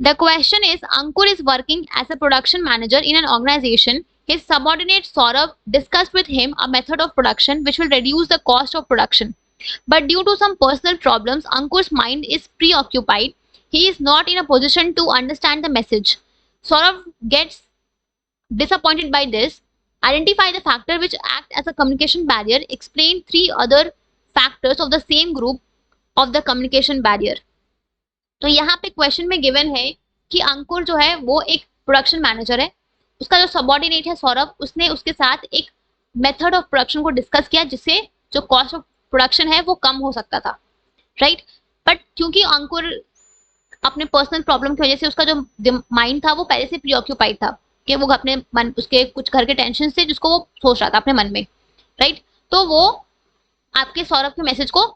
The question is, Ankur is working as a production manager in an organization. His subordinate Saurabh discussed with him a method of production which will reduce the cost of production. But due to some personal problems, Ankur's mind is preoccupied. He is not in a position to understand the message. Saurabh gets disappointed by this. Identify the factor which act as a communication barrier. Explain three other factors of the same group of the communication barrier. तो यहाँ पे question में given है कि अंकुर जो है वो एक प्रोडक्शन मैनेजर है, उसका जो सबऑर्डिनेट है सौरभ, उसने उसके साथ एक मेथड ऑफ प्रोडक्शन को डिस्कस किया जिससे जो कॉस्ट ऑफ प्रोडक्शन है वो कम हो सकता था, राइट। बट क्योंकि अंकुर अपने पर्सनल प्रॉब्लम की वजह से उसका जो माइंड था वो पहले से प्रीऑक्यूपाइड था कि वो अपने मन, उसके कुछ घर के टेंशन से जिसको वो सोच रहा था अपने मन में, राइट। तो वो आपके सौरभ के मैसेज को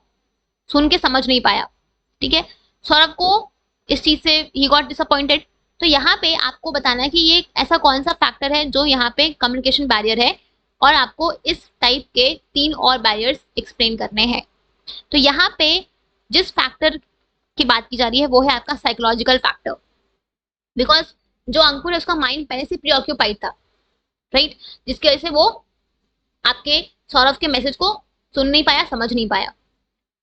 सुन के समझ नहीं पाया, ठीक है। सौरभ को इस चीज से ही गॉट डिसअपॉइंटेड। तो यहाँ पे आपको बताना है कि ये ऐसा कौन सा फैक्टर है जो यहाँ पे कम्युनिकेशन बैरियर है, और आपको इस टाइप के 3 और बैरियर्स एक्सप्लेन करने हैं। तो यहाँ पे जिस फैक्टर की बात की जा रही है वो है आपका साइकोलॉजिकल फैक्टर, बिकॉज जो अंकुर है उसका माइंड पहले से प्रीऑक्यूपाइड था, राइट, जिसकी वजह से वो आपके सौरभ के मैसेज को सुन नहीं पाया, समझ नहीं पाया,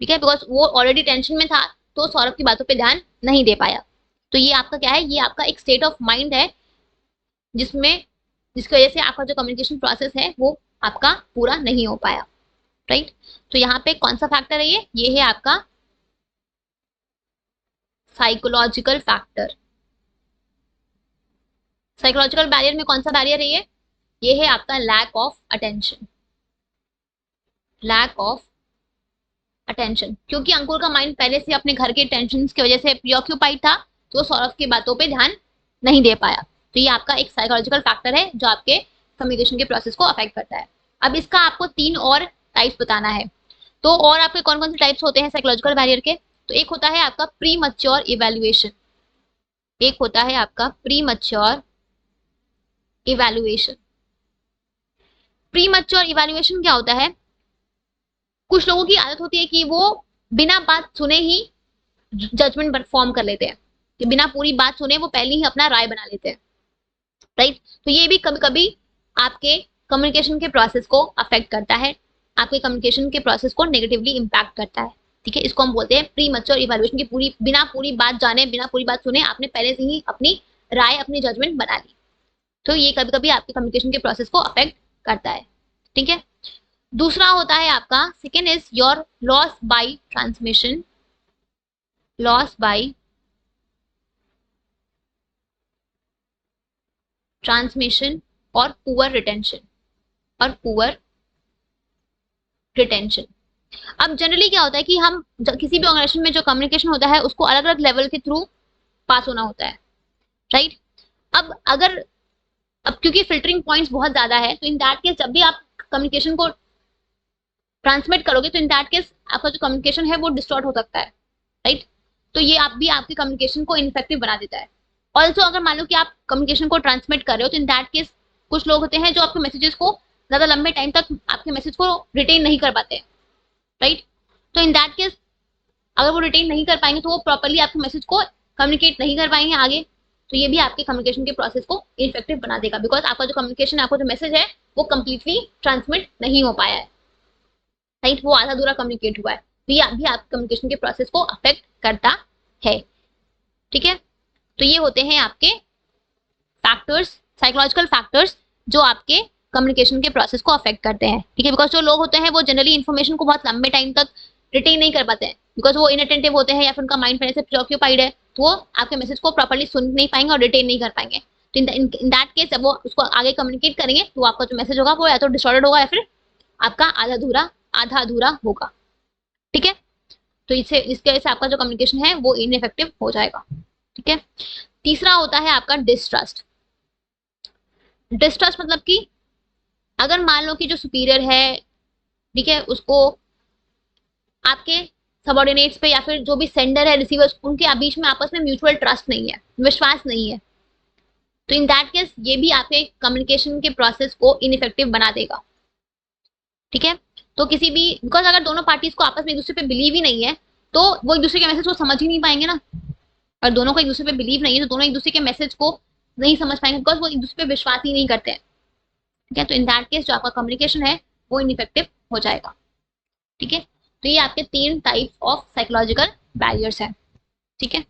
ठीक है, बिकॉज वो ऑलरेडी टेंशन में था तो सौरभ की बातों पे ध्यान नहीं दे पाया। तो ये आपका क्या है, ये आपका एक स्टेट ऑफ माइंड है जिसमें जिसकी वजह से आपका जो कम्युनिकेशन प्रोसेस है वो आपका पूरा नहीं हो पाया, राइट। तो यहाँ पे कौन सा फैक्टर है, ये है आपका साइकोलॉजिकल फैक्टर। साइकोलॉजिकल बैरियर में कौन सा बैरियर है, ये है आपका lack of attention. Lack of attention, क्योंकि अंकुर का माइंड पहले से अपने घर के टेंशन की वजह से प्रीऑक्यूपाइड था तो सौरभ की बातों पे ध्यान नहीं दे पाया। तो ये आपका एक साइकोलॉजिकल फैक्टर है जो आपके कम्युनिकेशन के प्रोसेस को अफेक्ट करता है। अब इसका आपको 3 और टाइप्स बताना है। तो और आपके कौन कौन से टाइप्स होते हैं साइकोलॉजिकल बैरियर के, तो एक होता है आपका प्री मैच्योर इवैल्यूएशन, एक होता है आपका pre mature evaluation. Pre mature evaluation क्या होता है, कुछ लोगों की आदत होती है कि वो बिना बात सुने ही जजमेंट फॉर्म कर लेते हैं, कि बिना पूरी बात सुने वो पहले ही अपना राय बना लेते हैं, राइट। तो ये भी कभी कभी आपके कम्युनिकेशन के प्रोसेस को अफेक्ट करता है, आपके कम्युनिकेशन के प्रोसेस को नेगेटिवली इम्पैक्ट करता है, ठीक है। इसको हम बोलते हैं प्री मैच्योर इवैल्यूएशन की बिना पूरी बात जाने, बिना पूरी बात सुने आपने पहले से ही अपनी राय, अपनी जजमेंट बना ली। तो ये कभी कभी आपके कम्युनिकेशन के प्रोसेस को अफेक्ट करता है, ठीक है। दूसरा होता है आपका second is your loss by transmission, loss by transmission और पुअर रिटेंशन, और पुअर रिटेंशन। अब जनरली क्या होता है कि हम किसी भी ऑर्गेनाइजेशन में जो कम्युनिकेशन होता है उसको अलग अलग लेवल के थ्रू पास होना होता है, राइट। अब क्योंकि फिल्टरिंग पॉइंट्स बहुत ज्यादा है तो इन दैट केस जब भी आप कम्युनिकेशन को ट्रांसमिट करोगे तो इन दैट केस आपका जो कम्युनिकेशन है वो डिस्टॉर्ट हो सकता है, राइट। तो ये आप भी आपके कम्युनिकेशन को इनफेक्टिव बना देता है। ऑल्सो अगर मान लो कि आप कम्युनिकेशन को ट्रांसमिट कर रहे हो तो इन दैट केस कुछ लोग होते हैं जो आपके मैसेजेस को ज्यादा लंबे टाइम तक आपके मैसेज को रिटेन नहीं कर पाते, राइट। तो इन दैट केस अगर वो रिटेन नहीं कर पाएंगे तो वो प्रॉपरली आपके मैसेज को कम्युनिकेट नहीं कर पाएंगे आगे, तो ये भी आपके कम्युनिकेशन के प्रोसेस को इफेक्टिव बना देगा, बिकॉज आपका जो कम्युनिकेशन, आपका जो मैसेज है वो कंप्लीटली ट्रांसमिट नहीं हो पाया है, राइट, वो आधा अधूरा कम्युनिकेट हुआ है। तो ये भी आपके कम्युनिकेशन के प्रोसेस को अफेक्ट करता है, ठीक है। तो ये होते हैं आपके फैक्टर्स, साइकोलॉजिकल फैक्टर्स जो आपके कम्युनिकेशन के प्रोसेस को अफेक्ट करते हैं, ठीक है। बिकॉज जो लोग होते हैं वो जनरली इन्फॉर्मेशन को बहुत लंबे टाइम तक रिटेन नहीं कर पाते हैं, बिकॉज वो इनअटेंटिव होते हैं या फिर उनका माइंड पहले से प्रीऑक्यूपाइड है, तो वो आपके मैसेज को प्रॉपर्ली सुन नहीं पाएंगे और रिटेन नहीं कर पाएंगे। तो इन दैट केस जब वो उसको आगे कम्युनिकेट करेंगे तो आपका जो मैसेज होगा वो या तो डिस्टॉर्टेड होगा या फिर आपका आधा अधूरा होगा, ठीक है। तो इसके वजह से आपका जो कम्युनिकेशन है वो इनइफेक्टिव हो जाएगा, ठीक है। तीसरा होता है आपका डिस्ट्रस्ट। डिस्ट्रस्ट मतलब कि अगर मान लो कि जो सुपीरियर है, ठीक है, उसको आपके सबऑर्डिनेट्स पे या फिर जो भी सेंडर है, रिसीवर्स, उनके बीच में आपस में म्यूचुअल ट्रस्ट नहीं है, विश्वास नहीं है, तो इन दैट केस ये भी आपके कम्युनिकेशन के प्रोसेस को इनइफेक्टिव बना देगा, ठीक है। तो किसी भी, बिकॉज अगर दोनों पार्टीज को आपस में एक दूसरे पे बिलीव ही नहीं है तो वो एक दूसरे के मैसेज को समझ ही नहीं पाएंगे ना, और दोनों को एक दूसरे पे बिलीव नहीं है तो दोनों एक दूसरे के मैसेज को नहीं समझ पाएंगे, बिकॉज वो एक दूसरे पे विश्वास ही नहीं करते हैं। ठीक है, तो इन दैट केस जो आपका कम्युनिकेशन है वो इनइफेक्टिव हो जाएगा। ठीक है, तो ये आपके 3 टाइप्स ऑफ साइकोलॉजिकल बैरियर्स हैं। ठीक है।